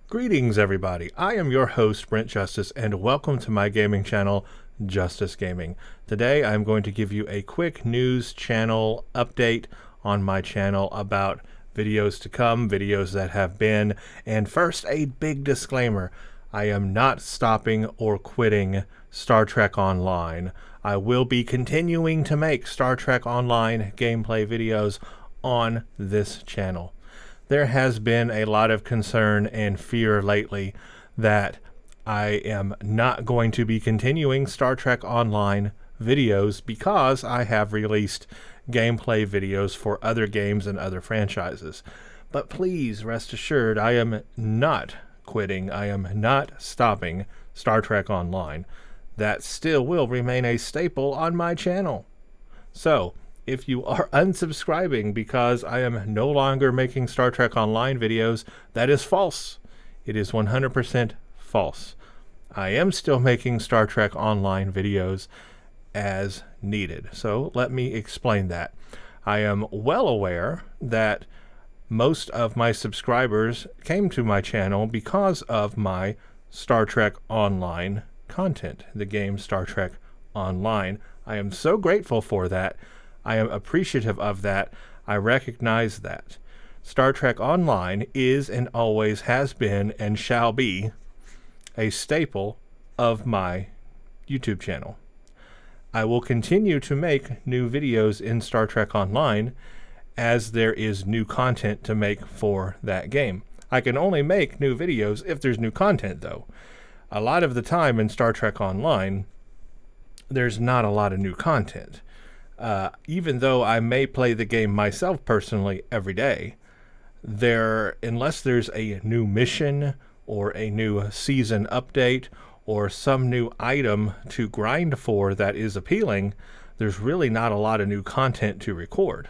Greetings, everybody. I am your host, Brent Justice, and welcome to my gaming channel, Justice Gaming. Today, I'm going to give you a quick news channel update on my channel about videos to come, videos that have been, and first, a big disclaimer. I am not stopping or quitting Star Trek Online. I will be continuing to make Star Trek Online gameplay videos on this channel. There has been a lot of concern and fear lately that I am not going to be continuing Star Trek Online videos because I have released gameplay videos for other games and other franchises. But please rest assured, I am not quitting. I am not stopping Star Trek Online. That still will remain a staple on my channel. So, if you are unsubscribing because I am no longer making Star Trek Online videos, that is false. It is 100% false. I am still making Star Trek Online videos as needed. So let me explain that. I am well aware that most of my subscribers came to my channel because of my Star Trek Online content, the game Star Trek Online. I am so grateful for that. I am appreciative of that. I recognize that. Star Trek Online is and always has been and shall be a staple of my YouTube channel. I will continue to make new videos in Star Trek Online as there is new content to make for that game. I can only make new videos if there's new content, though. A lot of the time in Star Trek Online, there's not a lot of new content. Even though I may play the game myself personally every day, unless there's a new mission or a new season update or some new item to grind for that is appealing, there's really not a lot of new content to record.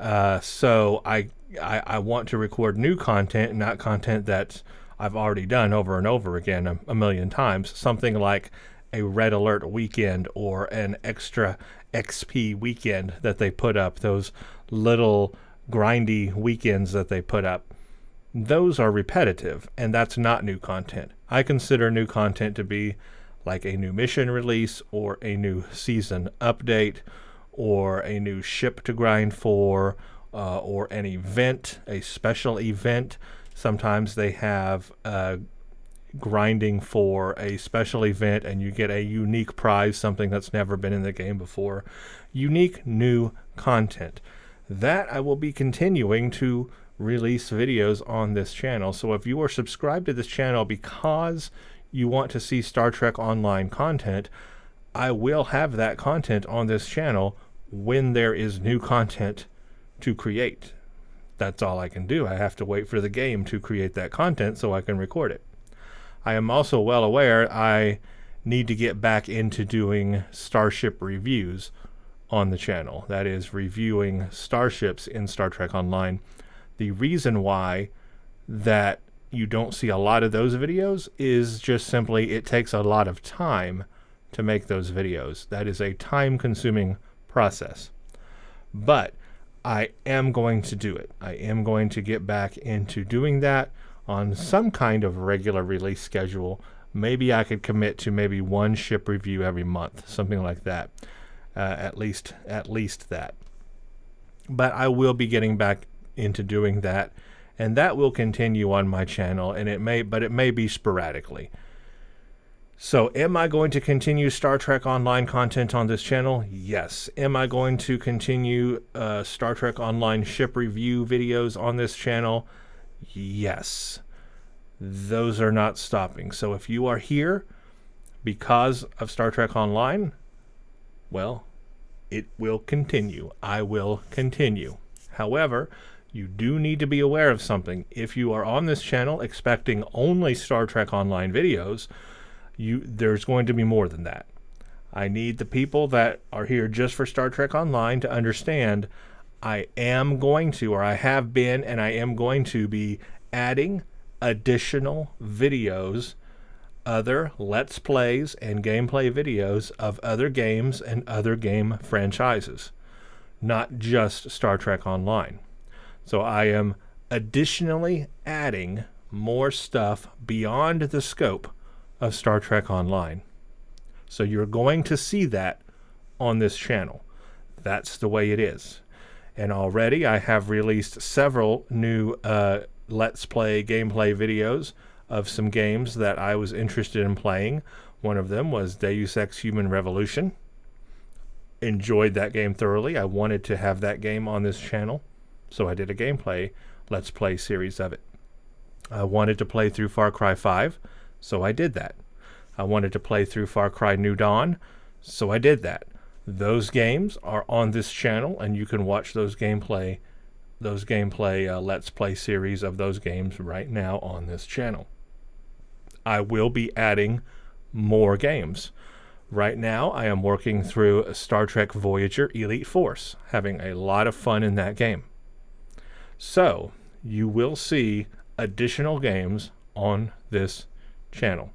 So I want to record new content, not content that I've already done over and over again a million times. Something like a Red Alert weekend or an extra XP weekend that they put up, those little grindy weekends that they put up. Those are repetitive, and that's not new content. I consider new content to be like a new mission release or a new season update or a new ship to grind for or an event, a special event. Sometimes they have grinding for a special event and you get a unique prize, something that's never been in the game before. Unique new content. That I will be continuing to release videos on this channel. So if you are subscribed to this channel because you want to see Star Trek Online content, I will have that content on this channel when there is new content to create. That's all I can do. I have to wait for the game to create that content so I can record it. I am also well aware I need to get back into doing starship reviews on the channel. That is, reviewing starships in Star Trek Online. The reason why that you don't see a lot of those videos is just simply it takes a lot of time to make those videos. That is a time-consuming process. But I am going to do it. I am going to get back into doing that on some kind of regular release schedule. Maybe I could commit to maybe one ship review every month, something like that. At least that. But I will be getting back into doing that, and that will continue on my channel, and it may be sporadically. So am I going to continue Star Trek Online content on this channel? Yes. Am I going to continue Star Trek Online ship review videos on this channel? Yes. Those are not stopping. So if you are here because of Star Trek Online, well, it will continue. I will continue. However, you do need to be aware of something. If you are on this channel expecting only Star Trek Online videos, there's going to be more than that. I need the people that are here just for Star Trek Online to understand I am going to, or I have been, and I am going to be adding additional videos, other Let's Plays and gameplay videos of other games and other game franchises, not just Star Trek Online. So I am additionally adding more stuff beyond the scope of Star Trek Online. So you're going to see that on this channel. That's the way it is. And already I have released several new Let's Play gameplay videos of some games that I was interested in playing. One of them was Deus Ex Human Revolution. Enjoyed that game thoroughly. I wanted to have that game on this channel, so I did a gameplay Let's Play series of it. I wanted to play through Far Cry 5, so I did that. I wanted to play through Far Cry New Dawn, so I did that. Those games are on this channel, and you can watch those gameplay Let's Play series of those games right now on this channel. I will be adding more games. Right now, I am working through Star Trek Voyager Elite Force, having a lot of fun in that game. So, you will see additional games on this channel.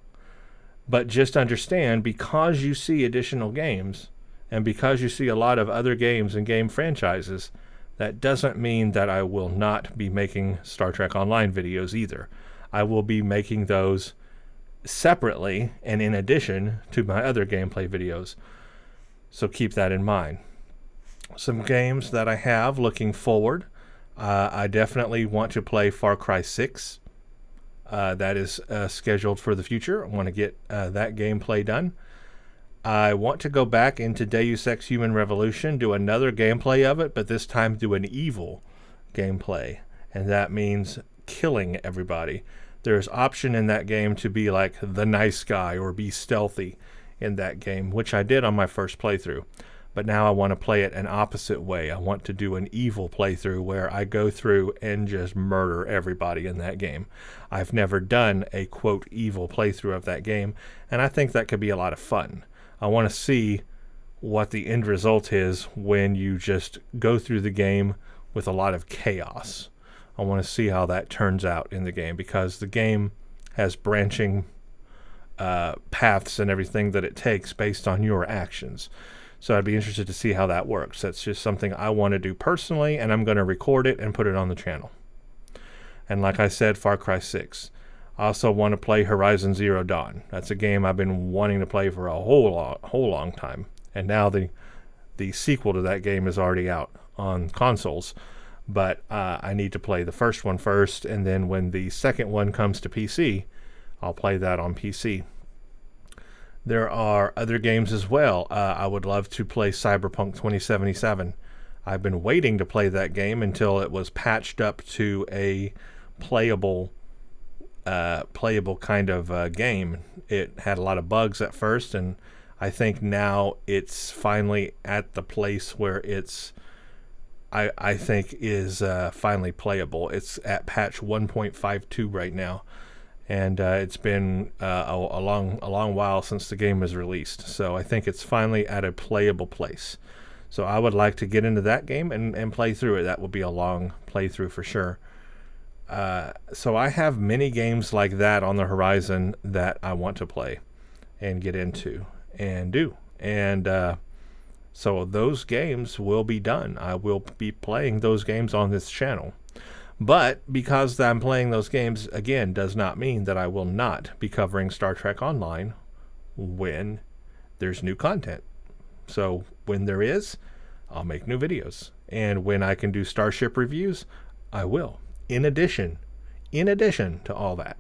But just understand, because you see additional games, and because you see a lot of other games and game franchises, that doesn't mean that I will not be making Star Trek Online videos either. I will be making those separately and in addition to my other gameplay videos. So keep that in mind. Some games that I have looking forward. I definitely want to play Far Cry 6. That is scheduled for the future. I want to get that gameplay done. I want to go back into Deus Ex Human Revolution, do another gameplay of it, but this time do an evil gameplay. And that means killing everybody. There's option in that game to be like the nice guy or be stealthy in that game, which I did on my first playthrough. But now I want to play it an opposite way. I want to do an evil playthrough where I go through and just murder everybody in that game. I've never done a, quote, evil playthrough of that game, and I think that could be a lot of fun. I want to see what the end result is when you just go through the game with a lot of chaos. I want to see how that turns out in the game, because the game has branching paths and everything that it takes based on your actions. So I'd be interested to see how that works. That's just something I want to do personally, and I'm going to record it and put it on the channel. And like I said, Far Cry 6. I also want to play Horizon Zero Dawn. That's a game I've been wanting to play for a whole long time. And now the sequel to that game is already out on consoles. But I need to play the first one first, and then when the second one comes to PC, I'll play that on PC. There are other games as well. I would love to play Cyberpunk 2077. I've been waiting to play that game until it was patched up to a playable kind of game. It had a lot of bugs at first, and I think now it's finally at the place where it's I think is finally playable. It's at patch 1.52 right now, and it's been a long while since the game was released. So I think it's finally at a playable place. So I would like to get into that game and play through it. That would be a long playthrough for sure. So I have many games like that on the horizon that I want to play and get into and do. And so those games will be done. I will be playing those games on this channel. But because I'm playing those games, again, does not mean that I will not be covering Star Trek Online when there's new content. So when there is, I'll make new videos. And when I can do Starship reviews, I will. In addition to all that.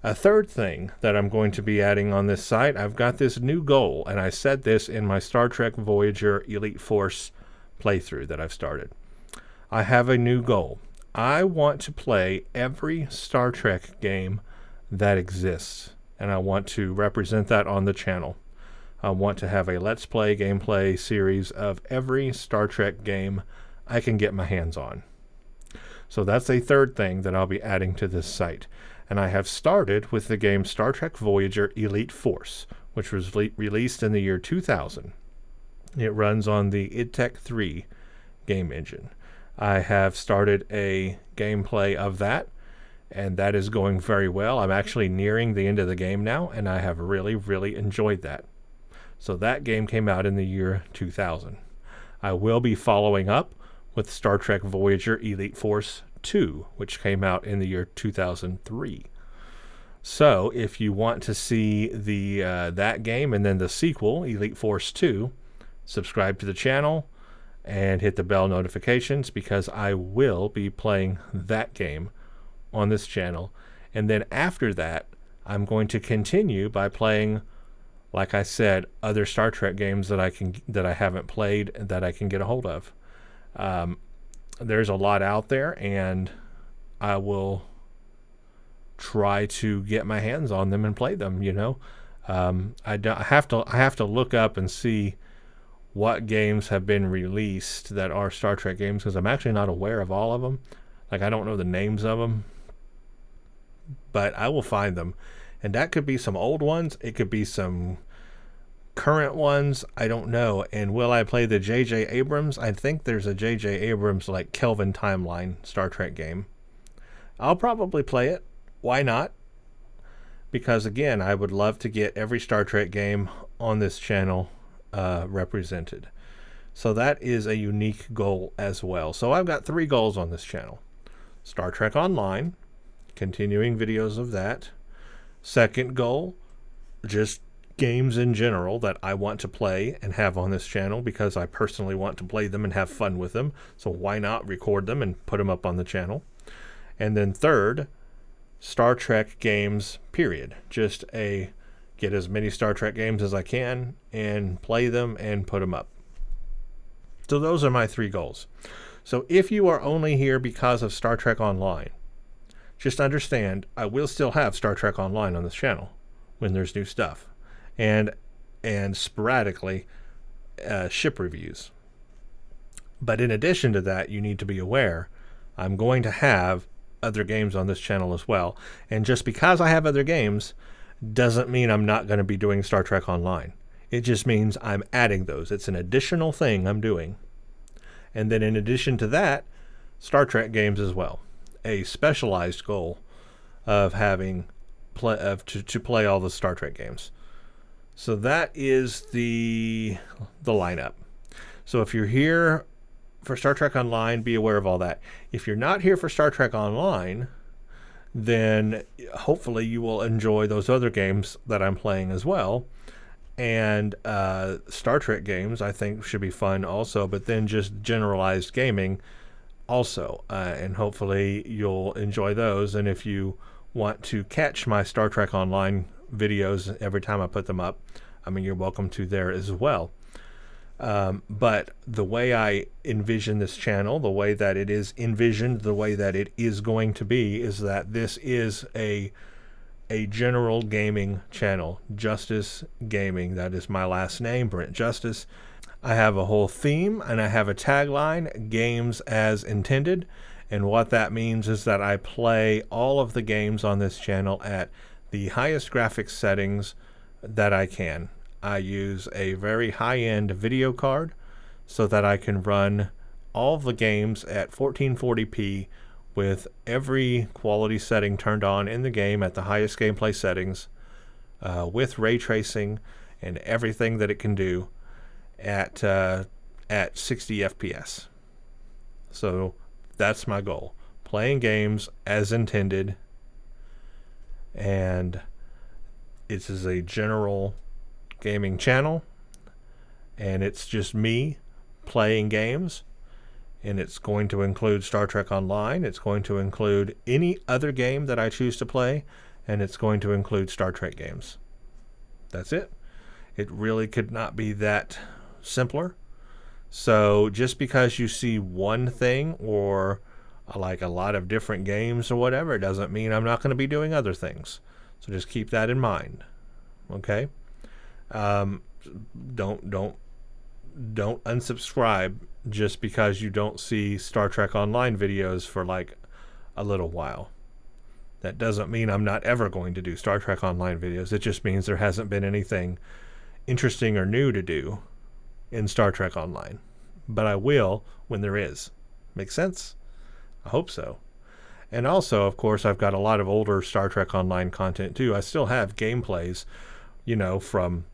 A third thing that I'm going to be adding on this site, I've got this new goal, and I said this in my Star Trek Voyager Elite Force playthrough that I've started. I have a new goal. I want to play every Star Trek game that exists, and I want to represent that on the channel. I want to have a Let's Play gameplay series of every Star Trek game I can get my hands on. So that's a third thing that I'll be adding to this site. And I have started with the game Star Trek Voyager Elite Force, which was released in the year 2000. It runs on the idTech 3 game engine. I have started a gameplay of that, and that is going very well. I'm actually nearing the end of the game now, and I have really enjoyed that. So that game came out in the year 2000. I will be following up with Star Trek Voyager Elite Force 2, which came out in the year 2003. So if you want to see the that game and then the sequel, Elite Force 2, subscribe to the channel and hit the bell notifications, because I will be playing that game on this channel. And then after that, I'm going to continue by playing, like I said, other Star Trek games that I haven't played that I can get a hold of. There's a lot out there, and I will try to get my hands on them and play them. I have to look up and see what games have been released that are Star Trek games, because I'm actually not aware of all of them. Like, I don't know the names of them, but I will find them. And that could be some old ones. It could be some current ones. I don't know. And will I play the J.J. Abrams? I think there's a J.J. Abrams, like, Kelvin Timeline Star Trek game. I'll probably play it. Why not? Because, again, I would love to get every Star Trek game on this channel represented. So that is a unique goal as well. So I've got 3 goals on this channel. Star Trek Online, continuing videos of that. Second goal, just games in general that I want to play and have on this channel, because I personally want to play them and have fun with them. So why not record them and put them up on the channel? And then third, Star Trek games, period. Just get as many Star Trek games as I can and play them and put them up. So those are my 3 goals. So if you are only here because of Star Trek Online, just understand I will still have Star Trek Online on this channel when there's new stuff, and sporadically ship reviews. But in addition to that, you need to be aware I'm going to have other games on this channel as well. And just because I have other games doesn't mean I'm not going to be doing Star Trek Online. It just means I'm adding those. It's an additional thing I'm doing. And then in addition to that, Star Trek games as well. A specialized goal of having to play all the Star Trek games. So that is the lineup. So if you're here for Star Trek Online, be aware of all that. If you're not here for Star Trek Online, then hopefully you will enjoy those other games that I'm playing as well. And Star Trek games, I think, should be fun also, but then just generalized gaming also. And hopefully you'll enjoy those. And if you want to catch my Star Trek Online videos every time I put them up, I mean, you're welcome to there as well. But the way I envision this channel, the way that it is envisioned, the way that it is going to be, is that this is a general gaming channel. Justice Gaming. That is my last name, Brent Justice. I have a whole theme and I have a tagline, games as intended. And what that means is that I play all of the games on this channel at the highest graphics settings that I can. I use a very high-end video card so that I can run all the games at 1440p with every quality setting turned on in the game at the highest gameplay settings, with ray tracing and everything that it can do at 60 FPS. So that's my goal. Playing games as intended, and it is a general gaming channel, and it's just me playing games, and it's going to include Star Trek Online, it's going to include any other game that I choose to play, and it's going to include Star Trek games. That's it. It really could not be that simpler. So just because you see one thing or like a lot of different games or whatever, it doesn't mean I'm not going to be doing other things. So just keep that in mind. Okay? Don't unsubscribe just because you don't see Star Trek Online videos for like a little while. That doesn't mean I'm not ever going to do Star Trek Online videos. It just means there hasn't been anything interesting or new to do in Star Trek Online. But I will when there is. Make sense? I hope so. And also, of course, I've got a lot of older Star Trek Online content too. I still have gameplays, you know, from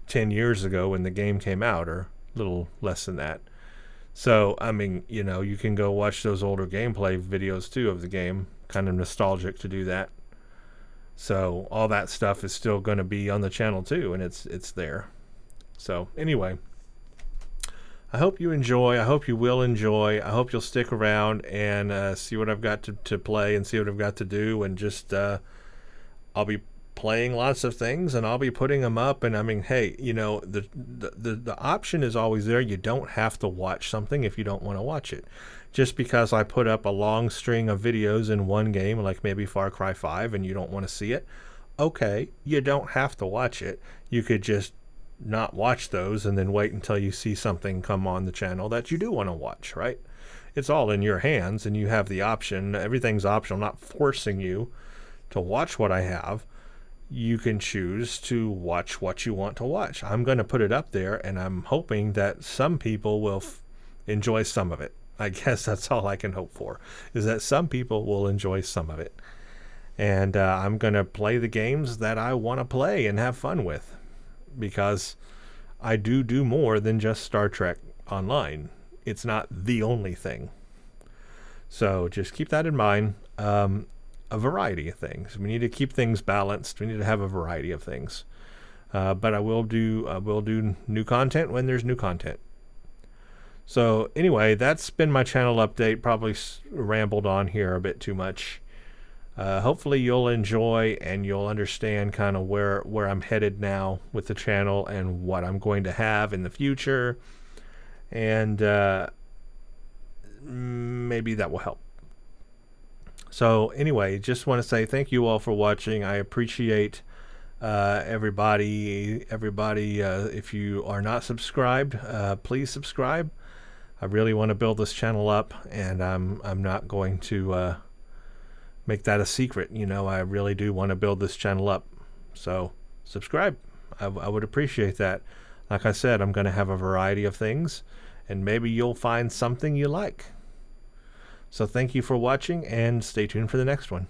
10 years ago when the game came out, or a little less than that. So, I mean, you can go watch those older gameplay videos too of the game. Kind of nostalgic to do that. So, all that stuff is still going to be on the channel too, and it's there. So, anyway, I hope you enjoy. I hope you will enjoy. I hope you'll stick around and see what I've got to play and see what I've got to do. And just, I'll be playing lots of things and I'll be putting them up. And I mean, hey, the option is always there. You don't have to watch something if you don't want to watch it. Just because I put up a long string of videos in one game, like maybe Far Cry 5, and you don't want to see it, okay, you don't have to watch it. You could just not watch those and then wait until you see something come on the channel that you do want to watch, right? It's all in your hands and you have the option. Everything's optional. I'm not forcing you to watch what I have. You can choose to watch what you want to watch. I'm going to put it up there, and I'm hoping that some people will enjoy some of it. I guess that's all I can hope for, is that some people will enjoy some of it. And I'm going to play the games that I want to play and have fun with, because I do more than just Star Trek Online. It's not the only thing. So just keep that in mind. A variety of things. We need to keep things balanced. We need to have a variety of things. But I will do new content when there's new content. So anyway, that's been my channel update. Probably rambled on here a bit too much. Hopefully you'll enjoy and you'll understand kind of where I'm headed now with the channel and what I'm going to have in the future. And maybe that will help. So anyway, just want to say thank you all for watching. I appreciate everybody. If you are not subscribed, please subscribe. I really want to build this channel up, and I'm not going to make that a secret. I really do want to build this channel up. So subscribe. I would appreciate that. Like I said, I'm going to have a variety of things, and maybe you'll find something you like. So thank you for watching, and stay tuned for the next one.